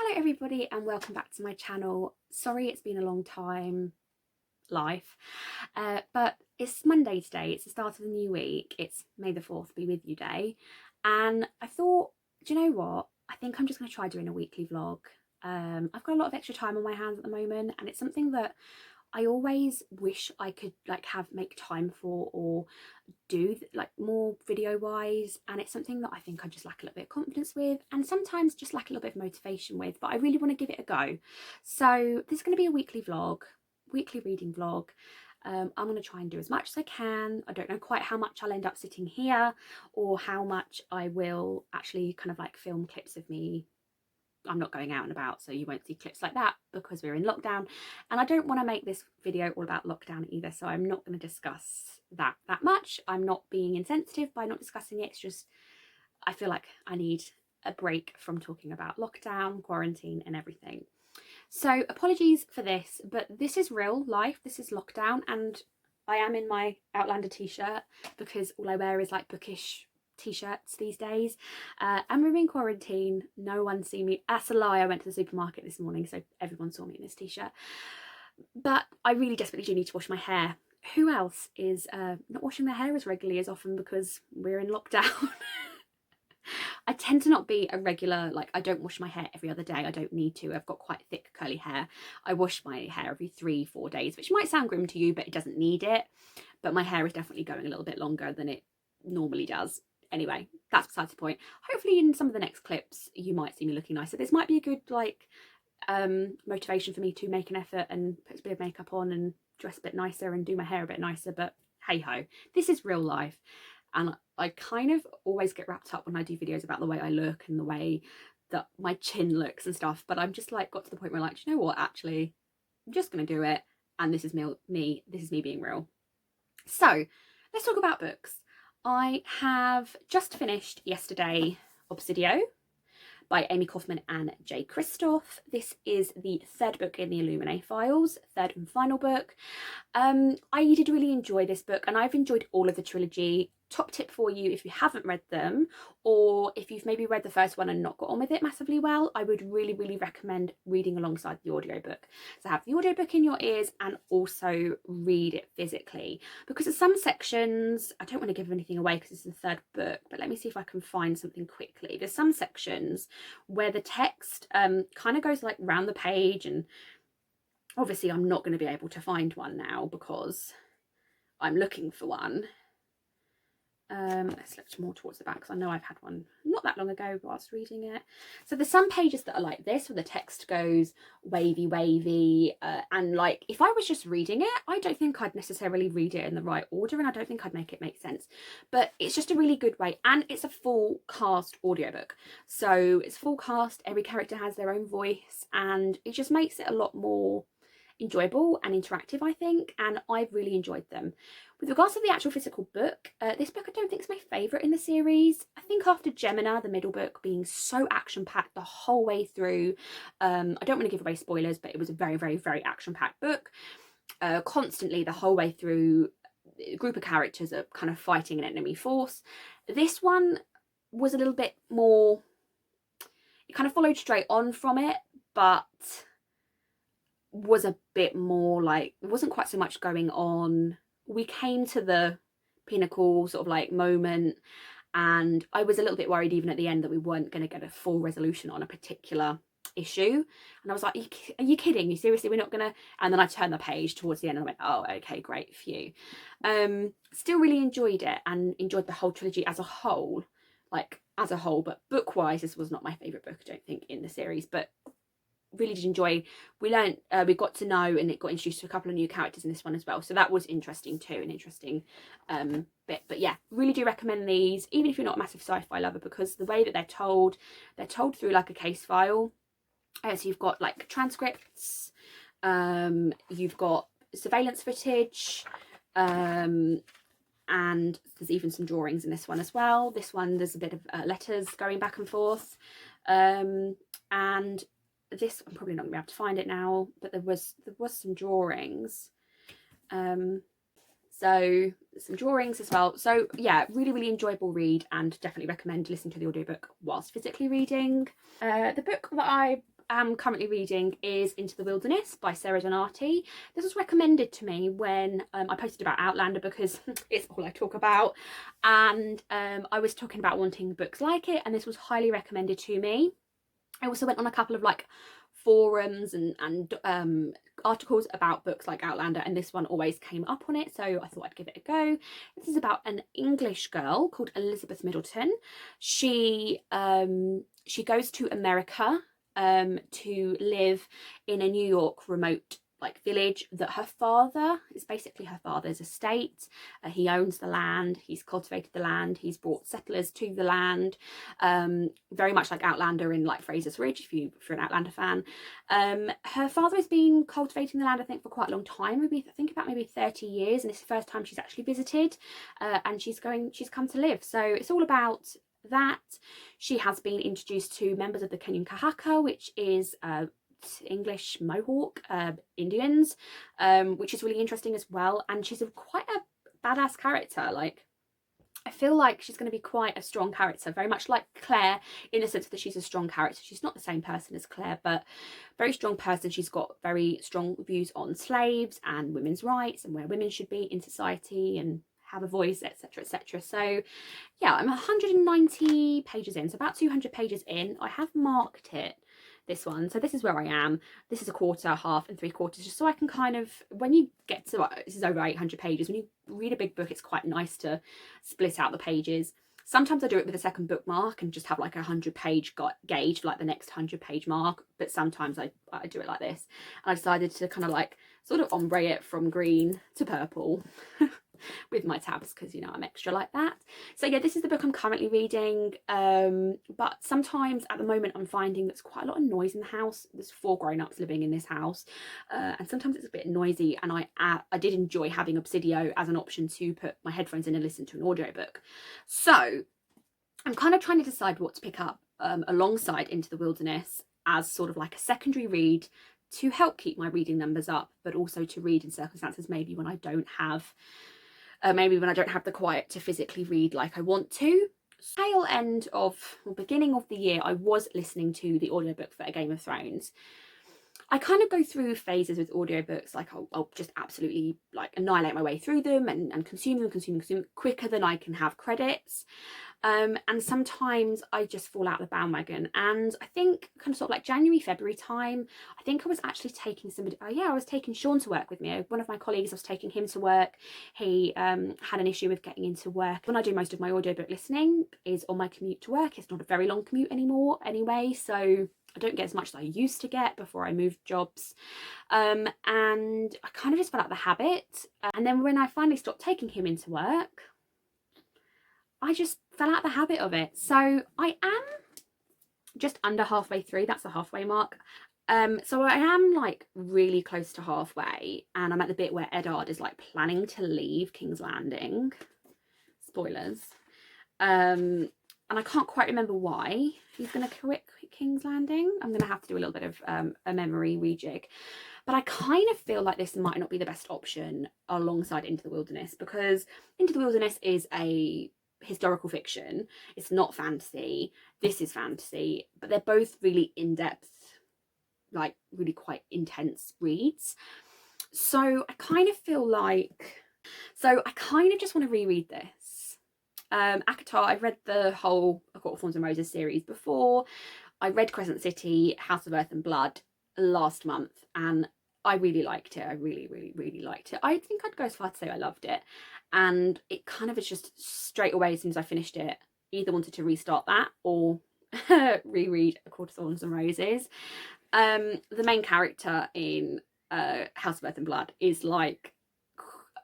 Hello everybody and welcome back to my channel. Sorry it's been a long time, life, but it's Monday today, it's the start of the new week, it's May the 4th be with you day, and I thought, do you know what, I think I'm just going to try doing a weekly vlog. I've got a lot of extra time on my hands at the moment and it's something that I always wish I could make time for or do more video wise, and it's something that I think I just lack a little bit of confidence with and sometimes just lack a little bit of motivation with, but I really want to give it a go. So this is going to be a weekly reading vlog. I'm going to try and do as much as I can. I don't know quite how much I'll end up sitting here or how much I will actually film clips of me. I'm not going out and about, so you won't see clips like that because we're in lockdown, and I don't want to make this video all about lockdown either, so I'm not going to discuss that much. I'm not being insensitive by not discussing it, it's just I feel like I need a break from talking about lockdown, quarantine and everything. So apologies for this, but this is real life, this is lockdown, and I am in my Outlander t-shirt because all I wear is like bookish t-shirts these days, and we're in quarantine. No one's seen me. That's a lie, I went to the supermarket this morning so everyone saw me in this t-shirt, but I really desperately do need to wash my hair. Who else is not washing their hair as regularly as often because we're in lockdown? I tend to not be a regular, I don't wash my hair every other day. I don't need to. I've got quite thick curly hair. I wash my hair every 3-4 days, which might sound grim to you, but it doesn't need it. But my hair is definitely going a little bit longer than it normally does. Anyway, that's besides the point. Hopefully in some of the next clips you might see me looking nicer. This might be a good motivation for me to make an effort and put a bit of makeup on and dress a bit nicer and do my hair a bit nicer, but hey ho, this is real life, and I kind of always get wrapped up when I do videos about the way I look and the way that my chin looks and stuff, but I'm just got to the point where do you know what, actually I'm just gonna do it, and this is me this is me being real. So let's talk about books. I have just finished yesterday Obsidio by Amy Kaufman and Jay Kristoff. This is the third book in the Illuminae files, third and final book. I did really enjoy this book, and I've enjoyed all of the trilogy. Top tip for you if you haven't read them, or if you've maybe read the first one and not got on with it massively well, I would really recommend reading alongside the audiobook. So have the audiobook in your ears and also read it physically, because at some sections, I don't want to give anything away because it's the third book, but let me see if I can find something quickly. There's some sections where the text kind of goes round the page, and obviously I'm not going to be able to find one now because I'm looking for one. Let's look more towards the back because I know I've had one not that long ago whilst reading it. So there's some pages that are like this where the text goes wavy, and if I was just reading it, I don't think I'd necessarily read it in the right order, and I don't think I'd make it make sense, but it's just a really good way, and it's a full cast audiobook, so it's full cast, every character has their own voice, and it just makes it a lot more enjoyable and interactive, I think, and I've really enjoyed them. With regards to the actual physical book, this book I don't think is my favourite in the series. I think after Gemina, the middle book, being so action-packed the whole way through, I don't want to give away spoilers, but it was a very action-packed book. Constantly the whole way through, a group of characters are kind of fighting an enemy force. This one was a little bit more, it kind of followed straight on from it, but was a bit more it wasn't quite so much going on. We came to the pinnacle moment, and I was a little bit worried even at the end that we weren't going to get a full resolution on a particular issue, and I was like, are you kidding me, seriously, we're not gonna? And then I turned the page towards the end and I went, oh okay, great, phew. Still really enjoyed it and enjoyed the whole trilogy as a whole, but book wise this was not my favorite book, I don't think, in the series, but really did enjoy. We learned, we got to know, and it got introduced to a couple of new characters in this one as well, so that was interesting too, an interesting bit. But yeah, really do recommend these, even if you're not a massive sci-fi lover, because the way that they're told through a case file. So you've got transcripts, you've got surveillance footage, and there's even some drawings in this one as well. This one there's a bit of letters going back and forth, and this, I'm probably not gonna be able to find it now, but there was some drawings, so some drawings as well. So yeah, really enjoyable read, and definitely recommend listening to the audiobook whilst physically reading. The book that I am currently reading is Into the Wilderness by Sara. This was recommended to me when I posted about Outlander, because it's all I talk about, and I was talking about wanting books like it, and this was highly recommended to me. I also went on a couple of like forums and articles about books like Outlander, and this one always came up on it, so I thought I'd give it a go. This is about an English girl called Elizabeth Middleton. She goes to America to live in a New York remote like village that her father is basically her father's estate. He owns the land, he's cultivated the land, he's brought settlers to the land, very much like Outlander in like Fraser's Ridge, if you're an Outlander fan. Her father has been cultivating the land, I think, for quite a long time, maybe I think about maybe 30 years, and it's the first time she's actually visited, and she's come to live. So it's all about that. She has been introduced to members of the Kenyan Kahaka, which is English Mohawk Indians, which is really interesting as well, and she's quite a badass character. Like, I feel like she's going to be quite a strong character, very much like Claire, in the sense that she's a strong character. She's not the same person as Claire, but very strong person. She's got very strong views on slaves and women's rights and where women should be in society and have a voice, etc, etc. So yeah, I'm 190 pages in, so about 200 pages in. I have marked it, this one, so this is where I am. This is a quarter, half and 3/4, just so I can kind of, when you get to, this is over 800 pages, when you read a big book, it's quite nice to split out the pages. Sometimes I do it with a second bookmark and just have like a 100-page gauge for like the next 100-page mark, but sometimes I do it like this. And I decided to kind of like sort of ombre it from green to purple with my tabs, because, you know, I'm extra like that. So yeah, this is the book I'm currently reading, but sometimes at the moment I'm finding there's quite a lot of noise in the house. There's 4 grown-ups living in this house, and sometimes it's a bit noisy, and I did enjoy having Obsidio as an option to put my headphones in and listen to an audiobook. So I'm kind of trying to decide what to pick up alongside Into the Wilderness as sort of like a secondary read to help keep my reading numbers up, but also to read in circumstances maybe when I don't have the quiet to physically read like I want to. Tail end of, or beginning of the year, I was listening to the audiobook for A Game of Thrones. I kind of go through phases with audiobooks, like I'll just absolutely like annihilate my way through them and consume them quicker than I can have credits. And sometimes I just fall out of the bandwagon, and I think kind of sort of like January, February time, I think I was actually taking somebody, I was taking Sean to work with me. One of my colleagues, I was taking him to work. He had an issue with getting into work. When I do most of my audiobook listening is on my commute to work. It's not a very long commute anymore anyway, so I don't get as much as I used to get before I moved jobs, and I kind of just fell out of the habit. And then when I finally stopped taking him into work, I just fell out of the habit of it. So I am just under halfway through. That's the halfway mark. So I am like really close to halfway, and I'm at the bit where Eddard is like planning to leave King's Landing. Spoilers. And I can't quite remember why he's going to quit King's Landing. I'm going to have to do a little bit of a memory rejig. But I kind of feel like this might not be the best option alongside Into the Wilderness, because Into the Wilderness is a historical fiction. It's not fantasy. This is fantasy, but they're both really in-depth, like really quite intense reads. So I kind of feel like, I kind of just want to reread this. ACOTAR, I've read the whole A Court of Thorns and Roses series before. I read Crescent City, House of Earth and Blood last month, and I really liked it. I really, really, really liked it. I think I'd go as far to say I loved it. And it kind of is just straight away, as soon as I finished it, either wanted to restart that or reread A Court of Thorns and Roses. The main character in House of Earth and Blood is like,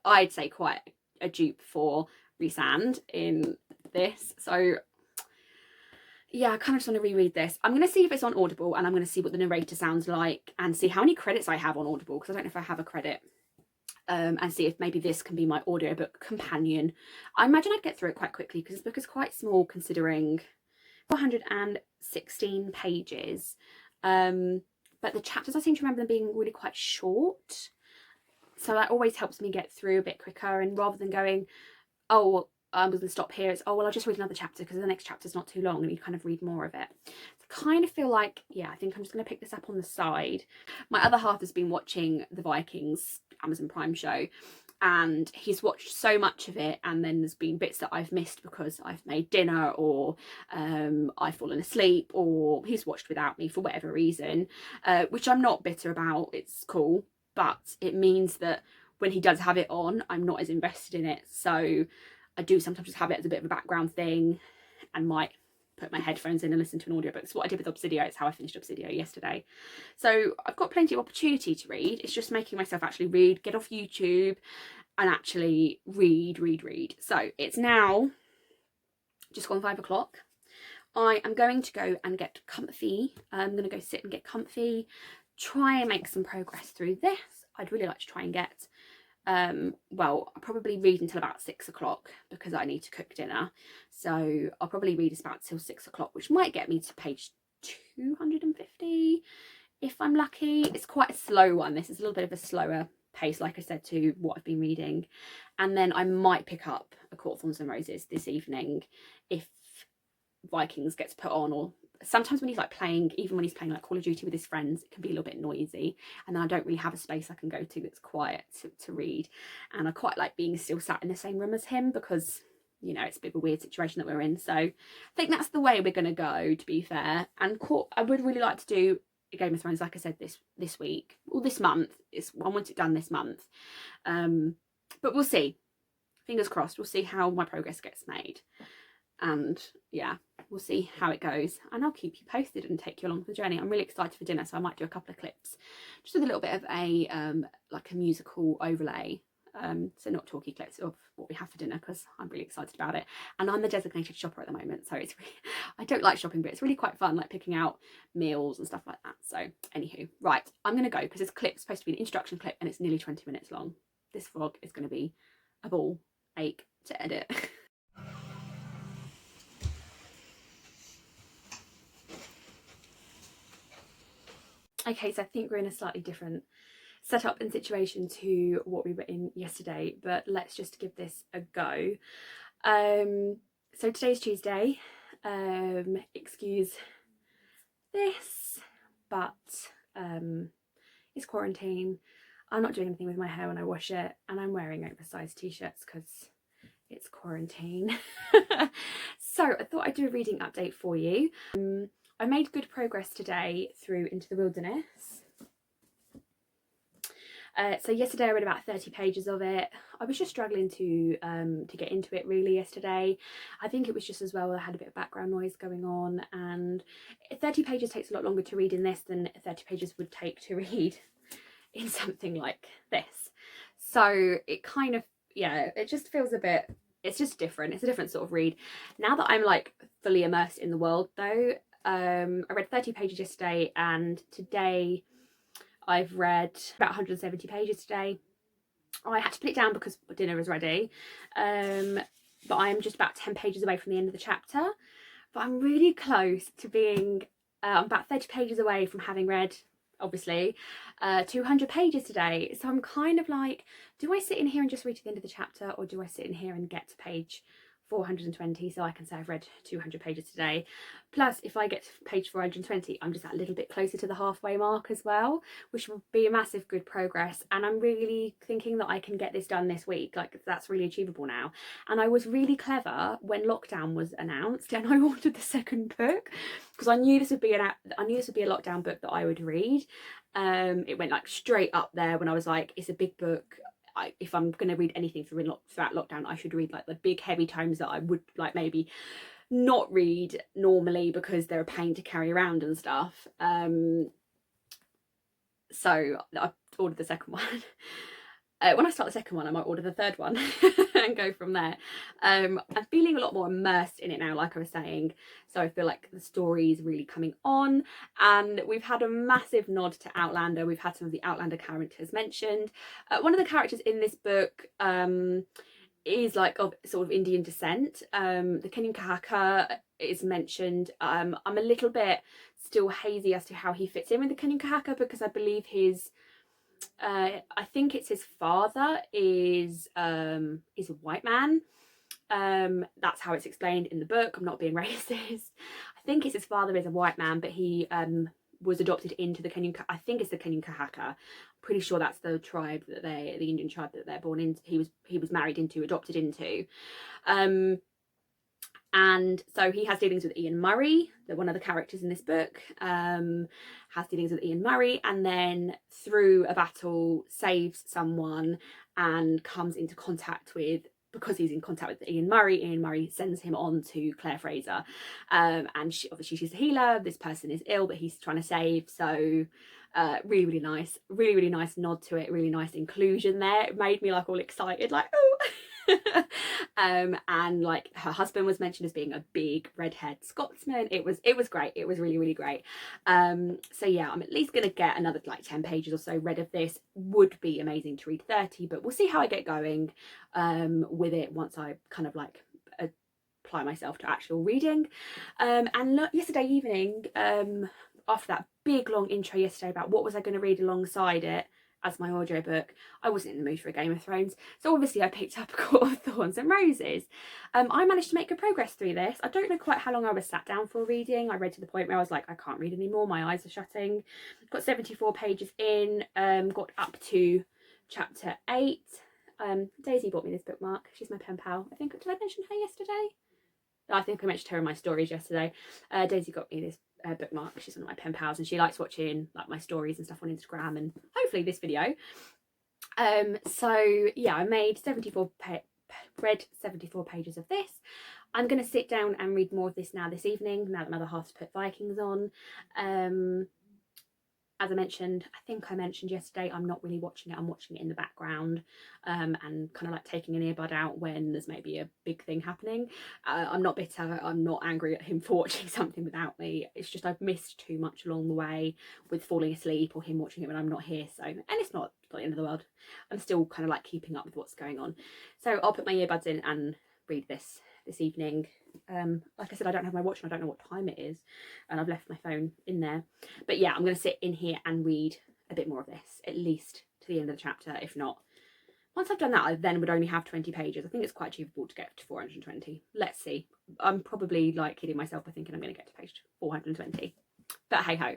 I'd say, quite a dupe for Rhysand in this. So yeah, I kind of just want to reread this. I'm going to see if it's on Audible, and I'm going to see what the narrator sounds like and see how many credits I have on Audible, because I don't know if I have a credit. And see if maybe this can be my audiobook companion. I imagine I'd get through it quite quickly, because this book is quite small considering 416 pages. But the chapters, I seem to remember them being really quite short. So that always helps me get through a bit quicker, and rather than going, oh, I was going to stop here, it's, oh, well, I'll just read another chapter because the next chapter's not too long, and you kind of read more of it. So kind of feel like, yeah, I think I'm just going to pick this up on the side. My other half has been watching the Vikings Amazon Prime show, and he's watched so much of it, and then there's been bits that I've missed because I've made dinner, or I've fallen asleep, or he's watched without me for whatever reason, which I'm not bitter about. It's cool, but it means that when he does have it on, I'm not as invested in it. So I do sometimes just have it as a bit of a background thing, and might put my headphones in and listen to an audiobook. It's what I did with Obsidio. It's how I finished Obsidio yesterday. So I've got plenty of opportunity to read. It's just making myself actually read, get off YouTube and actually read. So it's now just gone 5 o'clock. I am going to go and get comfy. I'm going to go sit and get comfy, try and make some progress through this. I'd really like to try and get well, I'll probably read until about 6 o'clock because I need to cook dinner. So I'll probably read about till 6 o'clock, which might get me to page 250 if I'm lucky. It's quite a slow one. This is a little bit of a slower pace, like I said, to what I've been reading. And then I might pick up A Court of Thorns and Roses this evening if Vikings gets put on, or sometimes when he's like playing, even when he's playing like Call of Duty with his friends, it can be a little bit noisy, and then I don't really have a space I can go to that's quiet to read. And I quite like being still sat in the same room as him because, you know, it's a bit of a weird situation that we're in. So I think that's the way we're going to go, to be fair. And I would really like to do a Game of Thrones, like I said, this week or this month. I want it done this month, but we'll see. Fingers crossed. We'll see how my progress gets made. And yeah, we'll see how it goes, and I'll keep you posted and take you along the journey. I'm really excited for dinner, so I might do a couple of clips just with a little bit of a like a musical overlay, so not talky clips of what we have for dinner, because I'm really excited about it. And I'm the designated shopper at the moment, so it's really, I don't like shopping, but it's really quite fun, like picking out meals and stuff like that. So anywho, right, I'm gonna go because this clip's supposed to be an introduction clip and it's nearly 20 minutes long. This vlog is going to be a ball ache to edit. Okay, so I think we're in a slightly different setup and situation to what we were in yesterday, but let's just give this a go. So today's Tuesday. Excuse this, but it's quarantine. I'm not doing anything with my hair when I wash it, and I'm wearing oversized t-shirts because it's quarantine. So I thought I'd do a reading update for you. I made good progress today through Into the Wilderness. So yesterday I read about 30 pages of it. I was just struggling to get into it really yesterday. I think it was just as well I had a bit of background noise going on, and 30 pages takes a lot longer to read in this than 30 pages would take to read in something like this. So it kind of, yeah, it just feels a bit, it's just different. It's a different sort of read. Now that I'm like fully immersed in the world though, I read 30 pages yesterday, and today I've read about 170 pages today. I had to put it down because dinner is ready, but I'm just about 10 pages away from the end of the chapter. But I'm really close to being, I'm about 30 pages away from having read, obviously, 200 pages today. So I'm kind of like, do I sit in here and just read to the end of the chapter, or do I sit in here and get to page 420 so I can say I've read 200 pages today? Plus, if I get to page 420, I'm just a little bit closer to the halfway mark as well, which will be a massive good progress. And I'm really thinking that I can get this done this week. Like, that's really achievable now. And I was really clever when lockdown was announced and I ordered the second book, because I knew this would be a lockdown book that I would read. It went like straight up there when I was like, it's a big book. If I'm going to read anything throughout lockdown, I should read like the big heavy tomes that I would like maybe not read normally because they're a pain to carry around and stuff. So I ordered the second one. When I start the second one, I might order the third one and go from there. I'm feeling a lot more immersed in it now, like I was saying. So I feel like the story is really coming on, and we've had a massive nod to Outlander. We've had some of the Outlander characters mentioned. One of the characters in this book is like of sort of Indian descent. The Kenyan Kahaka is mentioned. I'm a little bit still hazy as to how he fits in with the Kenyan Kahaka, because I believe his I think it's his father is a white man, That's how it's explained in the book. I'm not being racist. I think it's his father is a white man, but he was adopted into the Kenyan, I think it's the Kenyan Kahaka. I'm pretty sure that's the tribe that the Indian tribe that they're born into. He was married into, adopted into. And so he has dealings with Ian Murray, one of the characters in this book, has dealings with Ian Murray, and then through a battle saves someone and comes into contact with, because he's in contact with Ian Murray sends him on to Claire Fraser. And obviously she's a healer, this person is ill that he's trying to save, so really nice nod to it, really nice inclusion there. It made me like all excited, like, oh. And like her husband was mentioned as being a big redhead Scotsman. It was great. It was really great. So yeah, I'm at least gonna get another like 10 pages or so read of this. Would be amazing to read 30, but we'll see how I get going with it once I kind of like apply myself to actual reading. And look, yesterday evening, after that big long intro yesterday about what was I going to read alongside it as my audiobook, I wasn't in the mood for a Game of Thrones, so obviously I picked up a Court of Thorns and Roses. I managed to make good progress through this. I don't know quite how long I was sat down for reading. I read to the point where I was like, I can't read anymore, my eyes are shutting. Got 74 pages in, got up to chapter 8. Daisy bought me this bookmark. She's my pen pal. I think, did I mention her yesterday? I think I mentioned her in my stories yesterday. Daisy got me this bookmark. She's one of my pen pals and she likes watching like my stories and stuff on Instagram and hopefully this video. So yeah, I made read 74 pages of this. I'm going to sit down and read more of this now this evening, now that my other half's put Vikings on. As I mentioned, I think I mentioned yesterday, I'm not really watching it. I'm watching it in the background and kind of like taking an earbud out when there's maybe a big thing happening. I'm not bitter. I'm not angry at him for watching something without me. It's just I've missed too much along the way with falling asleep or him watching it when I'm not here. So, and it's not the end of the world. I'm still kind of like keeping up with what's going on. So I'll put my earbuds in and read this evening. Like I said, I don't have my watch and I don't know what time it is, and I've left my phone in there, but yeah, I'm going to sit in here and read a bit more of this, at least to the end of the chapter. If not, once I've done that, I then would only have 20 pages. I think it's quite achievable to get to 420. Let's see. I'm probably like kidding myself by thinking I'm going to get to page 420, but hey ho.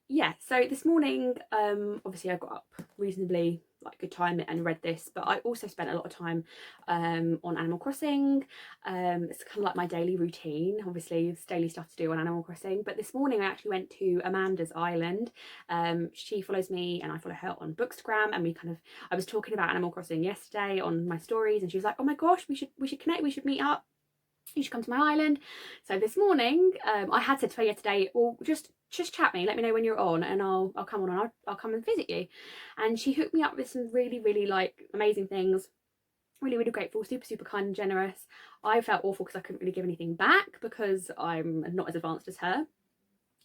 Yeah, so this morning, obviously I got up reasonably like good time and read this, but I also spent a lot of time on Animal Crossing. It's kind of like my daily routine. Obviously it's daily stuff to do on Animal Crossing, but this morning I actually went to Amanda's island. She follows me and I follow her on Bookstagram, and I was talking about Animal Crossing yesterday on my stories, and she was like, oh my gosh, we should connect, we should meet up, you should come to my island. So this morning I had said to her yesterday, well, just chat me, let me know when you're on and I'll come on and I'll come and visit you. And she hooked me up with some really like amazing things. Really grateful, super kind and generous. I felt awful because I couldn't really give anything back because I'm not as advanced as her.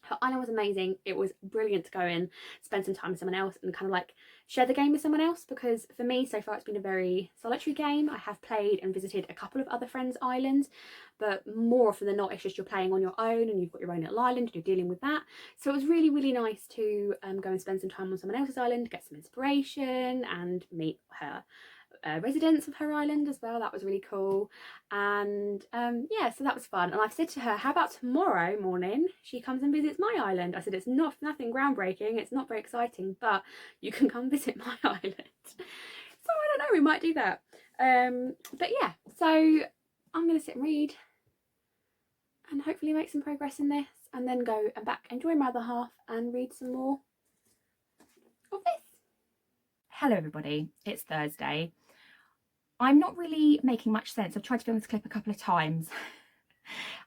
Her island was amazing. It was brilliant to go in, spend some time with someone else and kind of like share the game with someone else, because for me so far it's been a very solitary game. I have played and visited a couple of other friends' islands, but more often than not it's just you're playing on your own and you've got your own little island and you're dealing with that. So it was really nice to go and spend some time on someone else's island, get some inspiration and meet her residents of her island as well. That was really cool. And yeah, so that was fun. And I've said to her, how about tomorrow morning she comes and visits my island? I said, it's nothing groundbreaking, it's not very exciting, but you can come visit my island. So I don't know, we might do that. But yeah, so I'm gonna sit and read and hopefully make some progress in this, and then go and back and join my other half and read some more of this. Hello everybody, it's Thursday. I'm not really making much sense. I've tried to film this clip a couple of times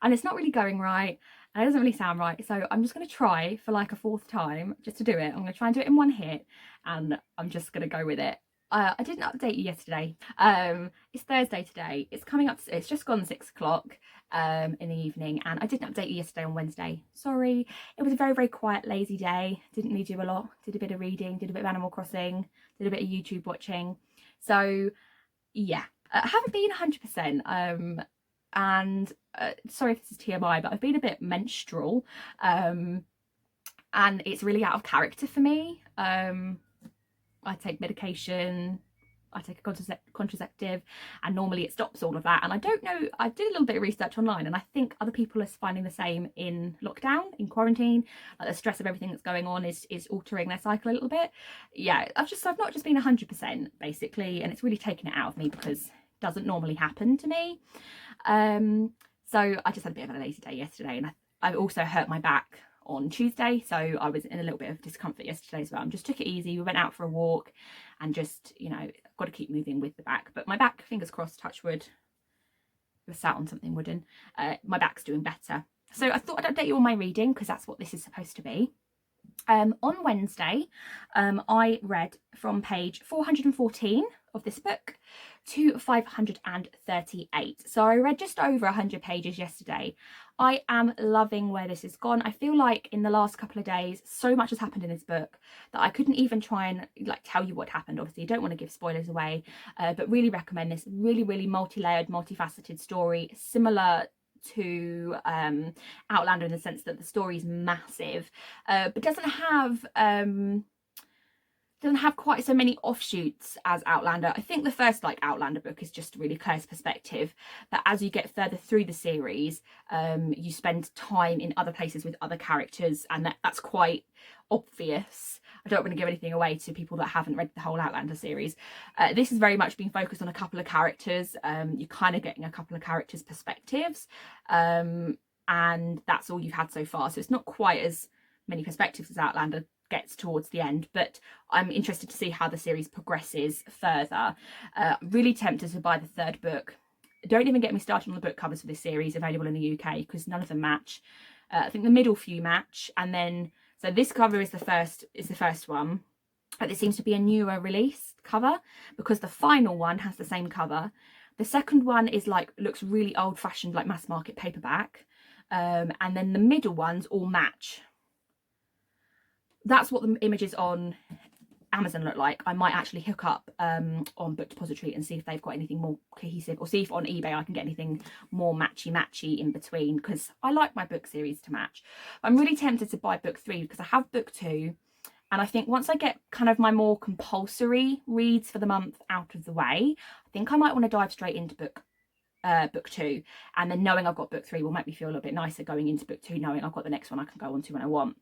and it's not really going right and it doesn't really sound right. So I'm just going to try for like a fourth time just to do it. I'm going to try and do it in one hit and I'm just going to go with it. I didn't update you yesterday. It's Thursday today. It's coming up, it's just gone 6 o'clock in the evening, and I didn't update you yesterday on Wednesday. Sorry. It was a very quiet, lazy day. Didn't really do a lot. Did a bit of reading, did a bit of Animal Crossing, did a bit of YouTube watching. So yeah, I haven't been 100%. And sorry if this is TMI, but I've been a bit menstrual. And it's really out of character for me. I take medication I take a contraceptive, and normally it stops all of that. And I don't know, I did a little bit of research online, and I think other people are finding the same in lockdown, in quarantine. Like the stress of everything that's going on is altering their cycle a little bit. Yeah, I've not just been 100% basically, and it's really taken it out of me because it doesn't normally happen to me. So I just had a bit of a lazy day yesterday, and I also hurt my back on Tuesday, so I was in a little bit of discomfort yesterday as well. I just took it easy. We went out for a walk and just, you know, I've got to keep moving with the back. But my back, fingers crossed, touch wood, was sat on something wooden. My back's doing better. So I thought I'd update you on my reading because that's what this is supposed to be. On Wednesday, I read from page 414 of this book to 538. So I read just over 100 pages yesterday. I am loving where this has gone. I feel like in the last couple of days, so much has happened in this book that I couldn't even try and like tell you what happened. Obviously, I don't want to give spoilers away, but really recommend this. Really, really multi-layered, multifaceted story, similar to Outlander in the sense that the story's massive, but doesn't have quite so many offshoots as Outlander. I think the first like Outlander book is just really Claire's perspective, but as you get further through the series, you spend time in other places with other characters, and that's quite obvious. I don't want to give anything away to people that haven't read the whole Outlander series. This has very much been focused on a couple of characters. You're kind of getting a couple of characters' perspectives, and that's all you've had so far. So it's not quite as many perspectives as Outlander gets towards the end, but I'm interested to see how the series progresses further. Really tempted to buy the third book. Don't even get me started on the book covers for this series available in the UK because none of them match. I think the middle few match, and then so this cover is the first one, but it seems to be a newer release cover because the final one has the same cover. The second one is like looks really old-fashioned, like mass market paperback, and then the middle ones all match. That's what the images on Amazon look like. I might actually hook up on Book Depository and see if they've got anything more cohesive, or see if on eBay I can get anything more matchy in between, because I like my book series to match. I'm really tempted to buy book 3 because I have book 2, and I think once I get kind of my more compulsory reads for the month out of the way, I think I might want to dive straight into book 2, and then knowing I've got book 3 will make me feel a little bit nicer going into book 2, knowing I've got the next one I can go on to when I want.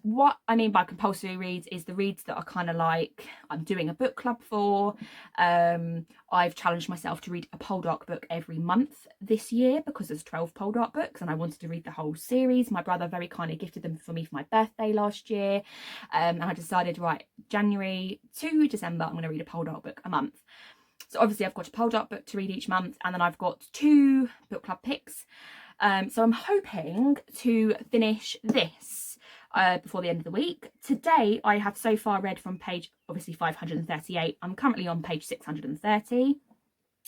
What I mean by compulsory reads is the reads that are kind of like I'm doing a book club for. I've challenged myself to read a Poldark book every month this year because there's 12 Poldark books and I wanted to read the whole series. My brother very kindly gifted them for me for my birthday last year, and I decided, right, January to December I'm going to read a Poldark book a month. So obviously I've got a Poldark book to read each month, and then I've got 2 book club picks. So I'm hoping to finish this before the end of the week. Today I have so far read from page obviously 538. I'm currently on page 630.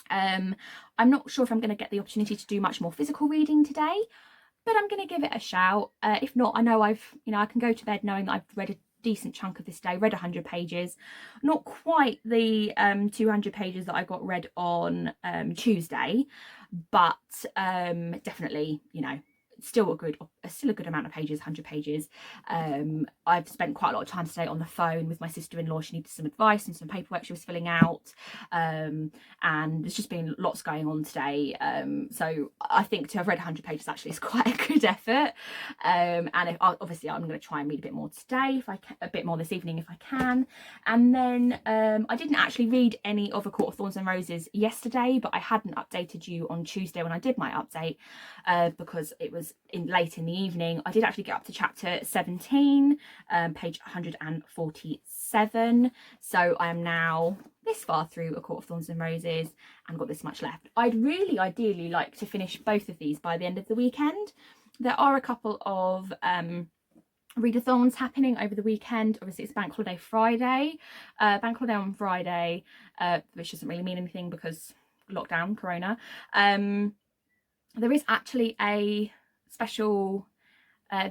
I'm not sure if I'm going to get the opportunity to do much more physical reading today, but I'm going to give it a shout. If not, I know I can go to bed knowing that I've read a decent chunk of this day, read 100 pages, not quite the 200 pages that I got read on Tuesday, but definitely, you know, still a good amount of pages, 100 pages. I've spent quite a lot of time today on the phone with my sister-in-law. She needed some advice and some paperwork she was filling out, and there's just been lots going on today, so I think to have read 100 pages actually is quite a good effort, and obviously I'm going to try and read a bit more today, if I can, a bit more this evening if I can. And then I didn't actually read any of A Court of Thorns and Roses yesterday, but I hadn't updated you on Tuesday when I did my update, because it was late in the evening. I did actually get up to chapter 17, page 147, so I am now this far through A Court of Thorns and Roses and got this much left. I'd really ideally like to finish both of these by the end of the weekend. There are a couple of readathons happening over the weekend. Obviously it's bank holiday on Friday, which doesn't really mean anything because lockdown, corona. There is actually a special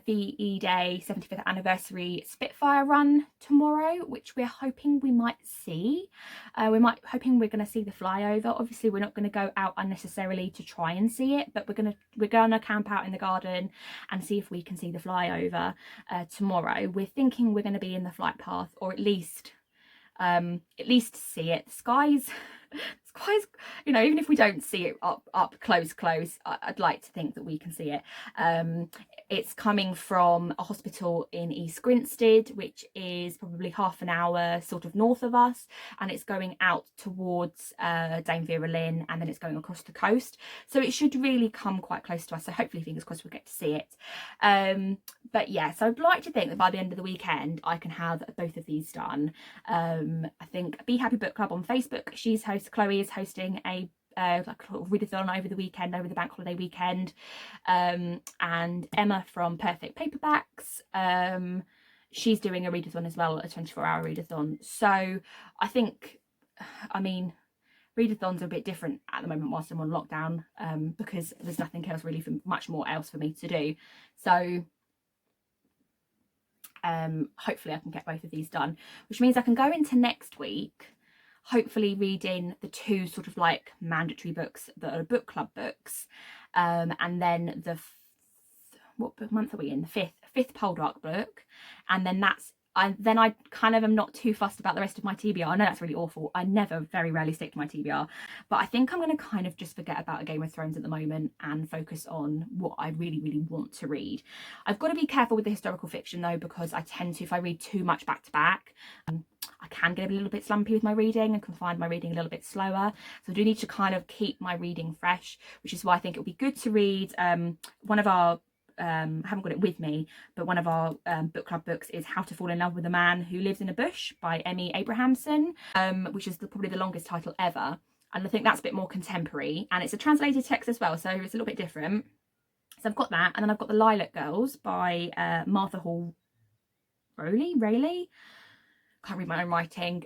VE Day 75th anniversary Spitfire run tomorrow, which we're hoping we might see. Hoping we're going to see the flyover. Obviously we're not going to go out unnecessarily to try and see it, but we're gonna camp out in the garden and see if we can see the flyover tomorrow. We're thinking we're going to be in the flight path, or at least at least see it. The skies, you know, even if we don't see it up close, I'd like to think that we can see it. It's coming from a hospital in East Grinstead, which is probably half an hour sort of north of us, and it's going out towards Dame Vera Lynn, and then it's going across the coast, so it should really come quite close to us. So hopefully, fingers crossed, we'll get to see it. But yeah, so I'd like to think that by the end of the weekend I can have both of these done. I think Be Happy Book Club on Facebook, Chloe is hosting a like a little readathon over the weekend, over the bank holiday weekend, and Emma from Perfect Paperbacks, she's doing a readathon as well, a 24-hour readathon. So I think, I mean, readathons are a bit different at the moment whilst I'm on lockdown, because there's nothing else really, much more else for me to do. So hopefully I can get both of these done, which means I can go into next week hopefully reading the 2 sort of like mandatory books that are book club books, and then what month are we in? The fifth Poldark book, and then I kind of am not too fussed about the rest of my TBR. I know that's really awful. I very rarely stick to my TBR, but I think I'm going to kind of just forget about a Game of Thrones at the moment and focus on what I really, really want to read. I've got to be careful with the historical fiction though, because I tend to, if I read too much back to back, I can get a little bit slumpy with my reading and can find my reading a little bit slower. So I do need to kind of keep my reading fresh, which is why I think it would be good to read one of our I haven't got it with me, but one of our book club books is How to Fall in Love with a Man Who Lives in a Bush by Emmy Abrahamson, which is probably the longest title ever, and I think that's a bit more contemporary, and it's a translated text as well, so it's a little bit different. So I've got that, and then I've got The Lilac Girls by Martha Hall Rayleigh. Can't read my own writing,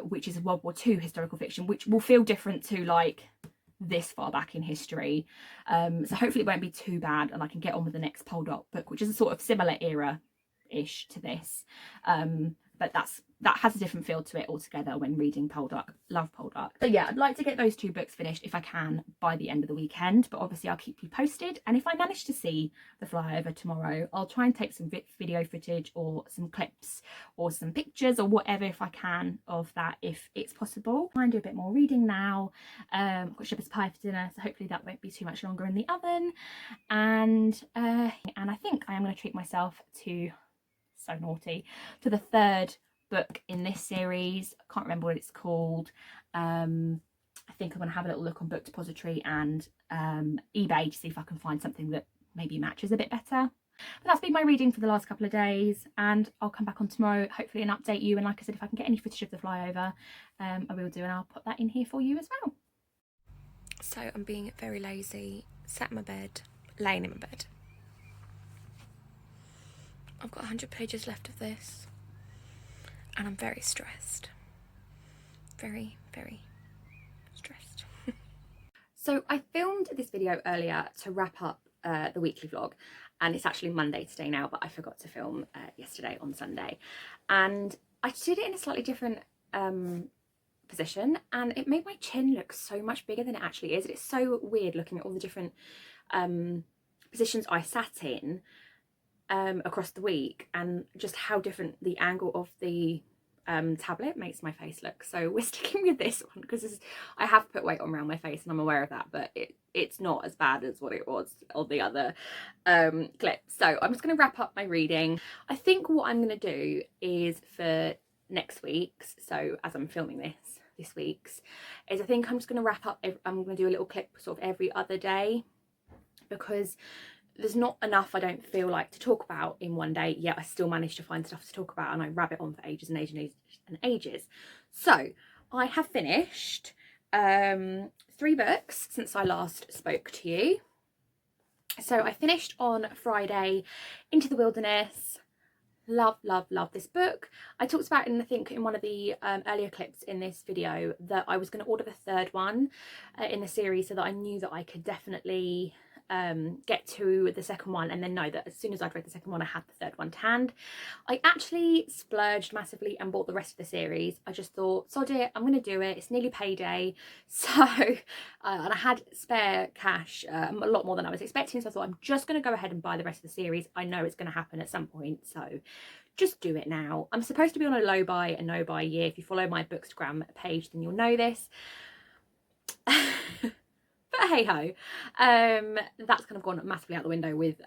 which is a World War II historical fiction, which will feel different to like this far back in history, so hopefully it won't be too bad and I can get on with the next Poldark book, which is a sort of similar era ish to this, but that has a different feel to it altogether when reading Poldark. Love Poldark. So yeah, I'd like to get those 2 books finished if I can by the end of the weekend, but obviously I'll keep you posted, and if I manage to see the flyover tomorrow, I'll try and take some video footage or some clips or some pictures or whatever if I can of that, if it's possible. I'll try and do a bit more reading now. I've got shepherd's pie for dinner, so hopefully that won't be too much longer in the oven, and I think I am going to treat myself to, so naughty, to the 3rd book in this series. I can't remember what it's called. I think I'm going to have a little look on Book Depository and eBay to see if I can find something that maybe matches a bit better. But that's been my reading for the last couple of days, and I'll come back on tomorrow hopefully and update you, and like I said, if I can get any footage of the flyover, I will do, and I'll put that in here for you as well. So I'm being very lazy, sat in my bed, laying in my bed. I've got 100 pages left of this, and I'm very stressed. Very, very stressed. So I filmed this video earlier to wrap up the weekly vlog, and it's actually Monday today now, but I forgot to film yesterday on Sunday, and I did it in a slightly different position, and it made my chin look so much bigger than it actually is. It's so weird looking at all the different positions I sat in across the week, and just how different the angle of the tablet makes my face look. So we're sticking with this one because I have put weight on around my face and I'm aware of that, but it's not as bad as what it was on the other clip. So I'm just going to wrap up my reading. I think what I'm going to do is for next week's, so as I'm filming this week's, is I think I'm just going to wrap up, I'm going to do a little clip sort of every other day, because there's not enough, I don't feel like, to talk about in one day, yet I still manage to find stuff to talk about, and I rabbit on for ages and ages and ages. So I have finished 3 books since I last spoke to you. So I finished on Friday Into the Wilderness. Love this book. I talked about I think in one of the earlier clips in this video that I was going to order the 3rd one in the series, so that I knew that I could definitely get to the second one and then know that as soon as I'd read the second one I had the third one to hand. I actually splurged massively and bought the rest of the series. I just thought, sod it, I'm going to do it, it's nearly payday. So and I had spare cash, a lot more than I was expecting, so I thought I'm just going to go ahead and buy the rest of the series. I know it's going to happen at some point, so just do it now. I'm supposed to be on a low buy and no buy year. If you follow my Bookstagram page then you'll know this. But hey ho, that's kind of gone massively out the window with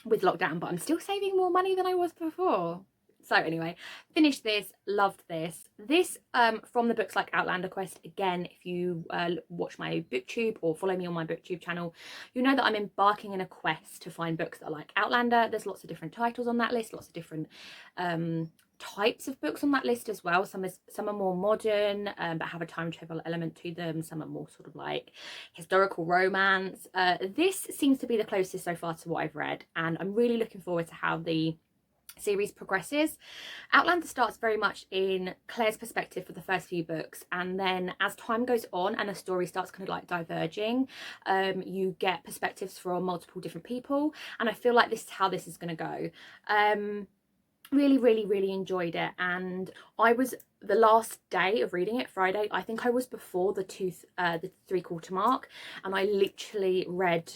lockdown, but I'm still saving more money than I was before. So anyway, finished this, loved this. This from the books like Outlander quest. Again, if you watch my booktube or follow me on my booktube channel, you know that I'm embarking in a quest to find books that are like Outlander. There's lots of different titles on that list, lots of different types of books on that list as well. Some are more modern but have a time travel element to them. Some are more sort of like historical romance. This seems to be the closest so far to what I've read, and I'm really looking forward to how the series progresses. Outlander starts very much in Claire's perspective for the first few books, and then as time goes on and the story starts kind of like diverging, you get perspectives from multiple different people, and I feel like this is how this is going to go. Really enjoyed it, and I was, the last day of reading it, Friday, I think I was before the 3/4 mark, and I literally read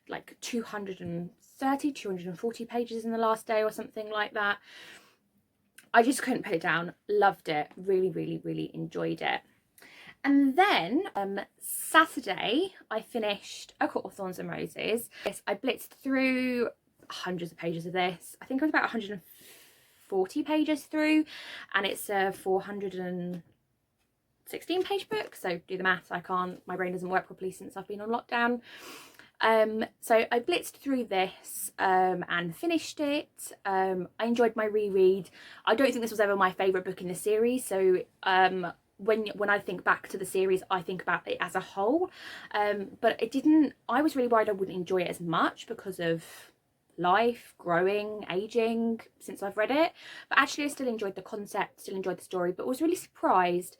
like 240 pages in the last day or something like that. I just couldn't put it down. Loved it. Really enjoyed it. And then Saturday I finished A Court of Thorns and Roses. Yes, I blitzed through hundreds of pages of this. I think I was about 140 pages through, and it's a 416 page book, so do the maths. My brain doesn't work properly since I've been on lockdown. So I blitzed through this and finished it. I enjoyed my reread. I don't think this was ever my favourite book in the series, so when I think back to the series I think about it as a whole, but I was really worried I wouldn't enjoy it as much because of life, growing, aging since I've read it, but actually I still enjoyed the concept, still enjoyed the story, but was really surprised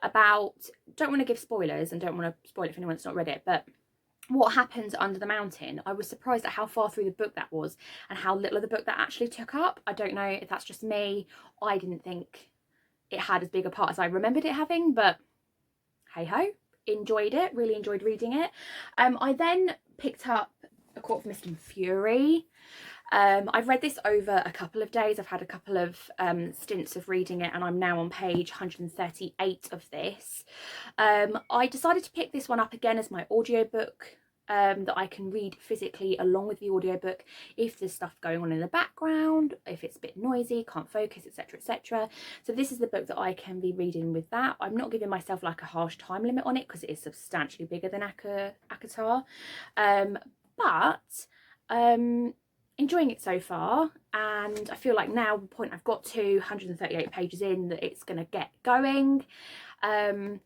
about, don't want to give spoilers and don't want to spoil it for anyone that's not read it, but what happens under the mountain. I was surprised at how far through the book that was and how little of the book that actually took up. I don't know if that's just me. I didn't think it had as big a part as I remembered it having, but hey ho, enjoyed it, really enjoyed reading it. I then picked up A Court of Mist and Fury. I've read this over a couple of days. I've had a couple of stints of reading it, and I'm now on page 138 of this. I decided to pick this one up again as my audiobook, that I can read physically along with the audiobook if there's stuff going on in the background, if it's a bit noisy, can't focus, etc. So this is the book that I can be reading with that. I'm not giving myself like a harsh time limit on it because it is substantially bigger than ACOTAR, but enjoying it so far, and I feel like now the point I've got to 138 pages in that it's going to get going, and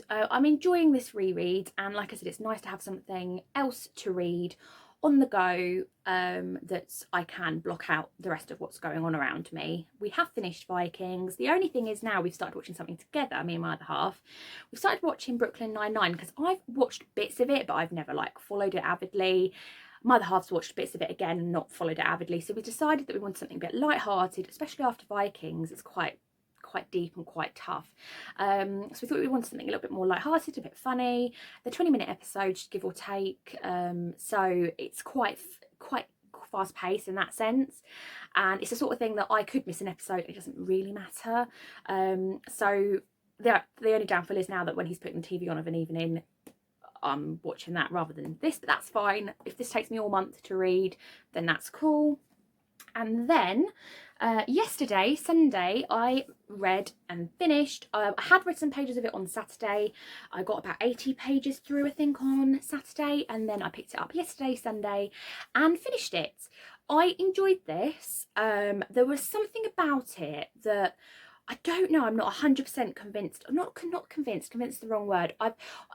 I'm enjoying this reread, and like I said, it's nice to have something else to read on the go, that I can block out the rest of what's going on around me. We have finished Vikings. The only thing is now we've started watching something together, me and my other half. We've started watching Brooklyn Nine-Nine because I've watched bits of it but I've never like followed it avidly. My other half's watched bits of it again and not followed it avidly, so we decided that we wanted something a bit light-hearted, especially after Vikings. It's quite deep and quite tough, so we thought we wanted something a little bit more light-hearted, a bit funny. They're 20-minute episodes, give or take, so it's quite fast-paced in that sense, and it's the sort of thing that I could miss an episode, it doesn't really matter. So the only downfall is now that when he's putting the TV on of an evening, I'm watching that rather than this, but that's fine. If this takes me all month to read, then that's cool. And then yesterday, Sunday, I read and finished. I had read some pages of it on Saturday. I got about 80 pages through, I think, on Saturday, and then I picked it up yesterday, Sunday, and finished it. I enjoyed this. There was something about it that I don't know, I'm not 100% convinced. I'm not convinced the wrong word.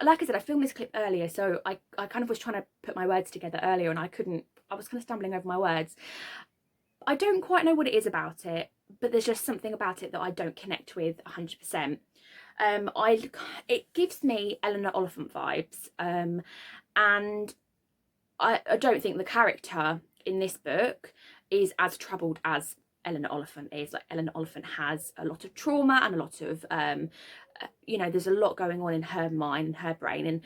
Like I said, I filmed this clip earlier, so I kind of was trying to put my words together earlier and I was kind of stumbling over my words. I don't quite know what it is about it, but there's just something about it that I don't connect with 100%. It gives me Eleanor Oliphant vibes, and I don't think the character in this book is as troubled as Eleanor Oliphant is. Like, Eleanor Oliphant has a lot of trauma and a lot of you know, there's a lot going on in her mind and her brain,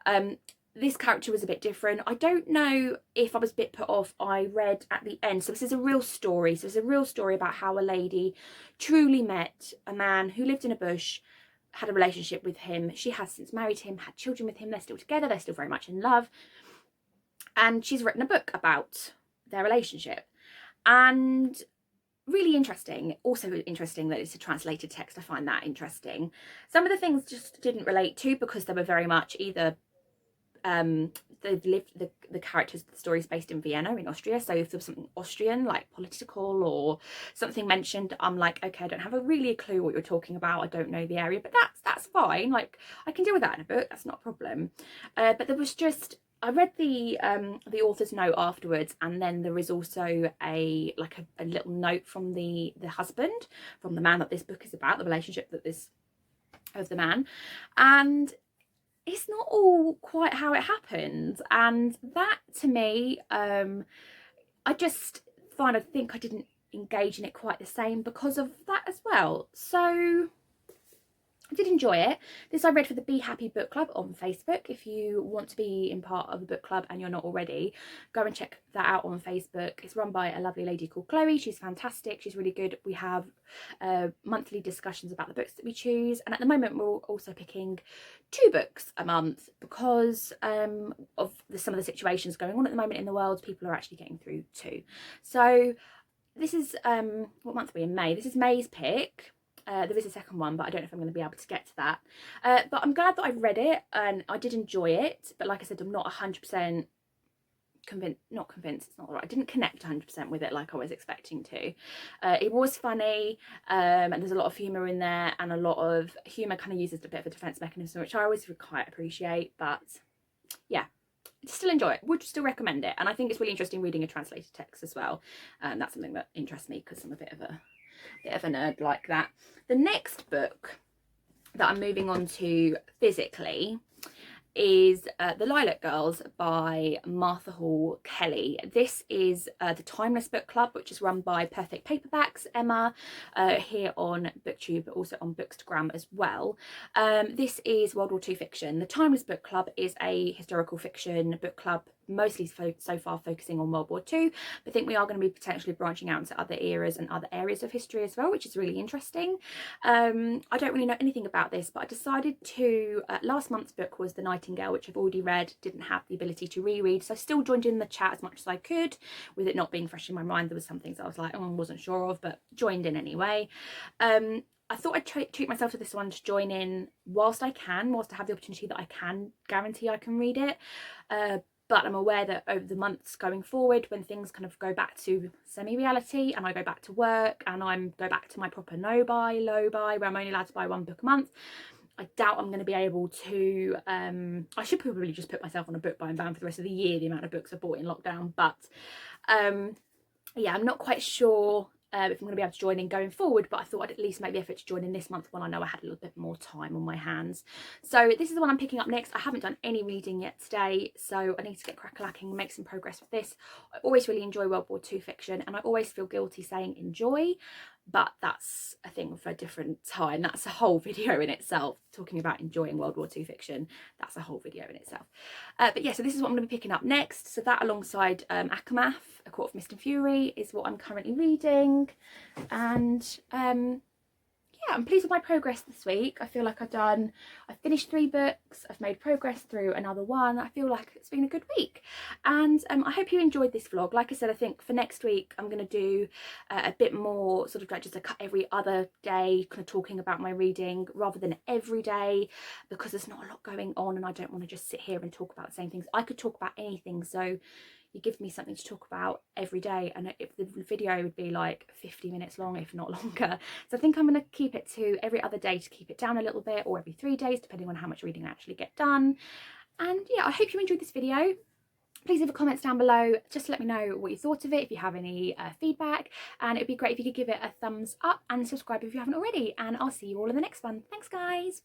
and this character was a bit different. I don't know if I was a bit put off. I read at the end, so this is a real story. So it's a real story about how a lady truly met a man who lived in a bush, had a relationship with him. She has since married him, had children with him. They're still together. They're still very much in love. And she's written a book about their relationship. And really interesting. Also interesting that it's a translated text. I find that interesting. Some of the things just didn't relate to, because they were very much either they've lived, the characters, the story's based in Vienna in Austria, so if there was something Austrian, like political or something mentioned, I'm like, okay, I don't have really a clue what you're talking about, I don't know the area, but that's fine, like I can deal with that in a book, that's not a problem. But there was just, I read the author's note afterwards, and then there is also a little note from the husband, from the man that this book is about, the relationship that this of the man, and it's not all quite how it happened. And that to me, I just I think I didn't engage in it quite the same because of that as well. So I did enjoy it. This I read for the Be Happy Book Club on Facebook. If you want to be in part of the book club and you're not already, go and check that out on Facebook. It's run by a lovely lady called Chloe. She's fantastic. She's really good. We have monthly discussions about the books that we choose. And at the moment, we're also picking 2 books a month because of some of the situations going on at the moment in the world. People are actually getting through 2. So this is, what month are we in? May. This is May's pick. There is a second one, but I don't know if I'm going to be able to get to that. But I'm glad that I've read it and I did enjoy it. But like I said, I'm not 100% convinced, not convinced, it's not right. I didn't connect 100% with it like I was expecting to. It was funny, and there's a lot of humour in there, and a lot of humour kind of uses a bit of a defence mechanism, which I always quite appreciate. But yeah, still enjoy it, would still recommend it. And I think it's really interesting reading a translated text as well. That's something that interests me because I'm a bit of a nerd like that. The next book that I'm moving on to physically is The Lilac Girls by Martha Hall Kelly. This is the Timeless Book Club, which is run by Perfect Paperbacks Emma, here on BookTube, but also on Bookstagram as well. This is World War II fiction. The Timeless Book Club is a historical fiction book club, mostly so far focusing on World War II, but I think we are going to be potentially branching out into other eras and other areas of history as well, which is really interesting. I don't really know anything about this, but I decided to, last month's book was The Nightingale, which I've already read, didn't have the ability to reread, so I still joined in the chat as much as I could, with it not being fresh in my mind. There was some things I was like, oh, I wasn't sure of, but joined in anyway. I thought I'd treat myself to this one to join in whilst I have the opportunity that I can guarantee I can read it. But I'm aware that over the months going forward, when things kind of go back to semi-reality and I go back to work and I go back to my proper low buy, where I'm only allowed to buy 1 book a month, I doubt I'm going to be able to, I should probably just put myself on a book buying ban for the rest of the year, the amount of books I bought in lockdown. But yeah, I'm not quite sure if I'm going to be able to join in going forward, but I thought I'd at least make the effort to join in this month when I know I had a little bit more time on my hands. So this is the one I'm picking up next. I haven't done any reading yet today, so I need to get crack-a-lacking and make some progress with this. I always really enjoy World War II fiction, and I always feel guilty saying enjoy, but that's a thing for a different time. That's a whole video in itself, talking about enjoying World War II fiction. That's a whole video in itself. But yeah, so this is what I'm going to be picking up next. So that, alongside Akamath, A Court of Mist and Fury, is what I'm currently reading. And yeah, I'm pleased with my progress this week. I feel like I've finished 3 books, I've made progress through another one. I feel like it's been a good week, and I hope you enjoyed this vlog. Like I said, I think for next week I'm going to do a bit more sort of like just a cut every other day, kind of talking about my reading rather than every day, because there's not a lot going on and I don't want to just sit here and talk about the same things. I could talk about anything, so you give me something to talk about every day, and if the video would be like 50 minutes long, if not longer. So I think I'm going to keep it to every other day to keep it down a little bit, or every 3 days, depending on how much reading I actually get done. And yeah, I hope you enjoyed this video. Please leave a comments down below just to let me know what you thought of it, if you have any feedback, and it'd be great if you could give it a thumbs up and subscribe if you haven't already, and I'll see you all in the next one. Thanks guys.